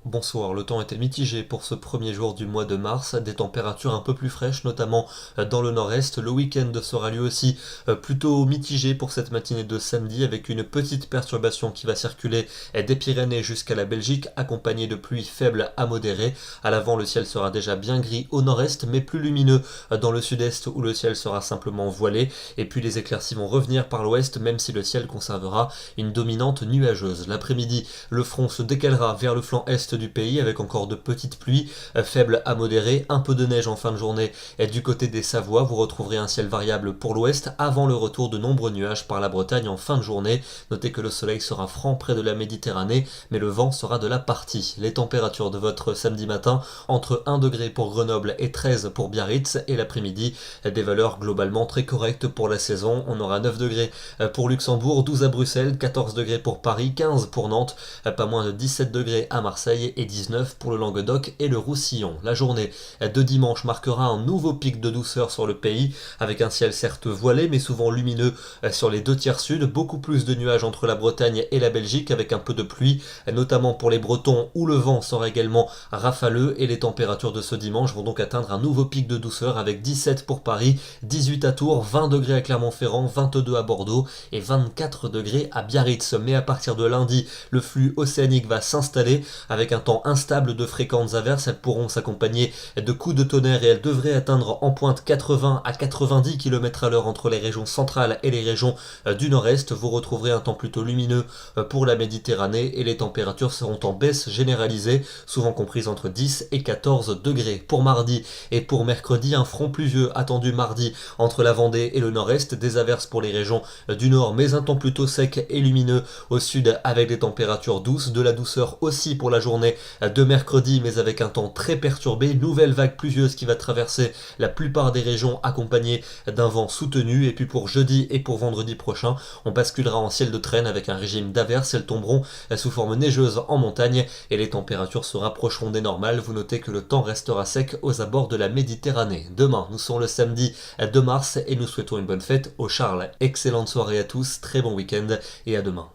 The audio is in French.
Bonsoir, le temps était mitigé pour ce premier jour du mois de mars, des températures un peu plus fraîches, notamment dans le nord-est. Le week-end sera lui aussi plutôt mitigé pour cette matinée de samedi, avec une petite perturbation qui va circuler des Pyrénées jusqu'à la Belgique, accompagnée de pluies faibles à modérées. À l'avant, le ciel sera déjà bien gris au nord-est, mais plus lumineux dans le sud-est où le ciel sera simplement voilé. Et puis les éclaircies vont revenir par l'ouest, même si le ciel conservera une dominante nuageuse. L'après-midi, le front se décalera vers le flanc est du pays avec encore de petites pluies faibles à modérées, un peu de neige en fin de journée et du côté des Savoies, vous retrouverez un ciel variable pour l'ouest avant le retour de nombreux nuages par la Bretagne en fin de journée. Notez que le soleil sera franc près de la Méditerranée, mais le vent sera de la partie. Les températures de votre samedi matin, entre 1 degré pour Grenoble et 13 pour Biarritz, et l'après-midi, des valeurs globalement très correctes pour la saison. On aura 9 degrés pour Luxembourg, 12 à Bruxelles, 14 degrés pour Paris, 15 pour Nantes, pas moins de 17 degrés à Marseille et 19 pour le Languedoc et le Roussillon. La journée de dimanche marquera un nouveau pic de douceur sur le pays, avec un ciel certes voilé mais souvent lumineux sur les deux tiers sud, beaucoup plus de nuages entre la Bretagne et la Belgique avec un peu de pluie, notamment pour les Bretons où le vent sera également rafaleux, et les températures de ce dimanche vont donc atteindre un nouveau pic de douceur avec 17 pour Paris, 18 à Tours, 20 degrés à Clermont-Ferrand, 22 à Bordeaux et 24 degrés à Biarritz. Mais à partir de lundi, le flux océanique va s'installer avec un temps instable de fréquentes averses. Elles pourront s'accompagner de coups de tonnerre et elles devraient atteindre en pointe 80 à 90 km à l'heure entre les régions centrales et les régions du nord-est. Vous retrouverez un temps plutôt lumineux pour la Méditerranée et les températures seront en baisse généralisée, souvent comprises entre 10 et 14 degrés. Pour mardi et pour mercredi, un front pluvieux attendu mardi entre la Vendée et le nord-est, des averses pour les régions du nord, mais un temps plutôt sec et lumineux au sud avec des températures douces, de la douceur aussi pour la journée de mercredi, mais avec un temps très perturbé, nouvelle vague pluvieuse qui va traverser la plupart des régions accompagnée d'un vent soutenu. Et puis pour jeudi et pour vendredi prochain, on basculera en ciel de traîne avec un régime d'averses. Elles tomberont sous forme neigeuse en montagne et les températures se rapprocheront des normales. Vous notez que le temps restera sec aux abords de la Méditerranée. Demain, nous sommes le samedi 2 mars et nous souhaitons une bonne fête aux Charles. Excellente soirée à tous, très bon week-end et à demain.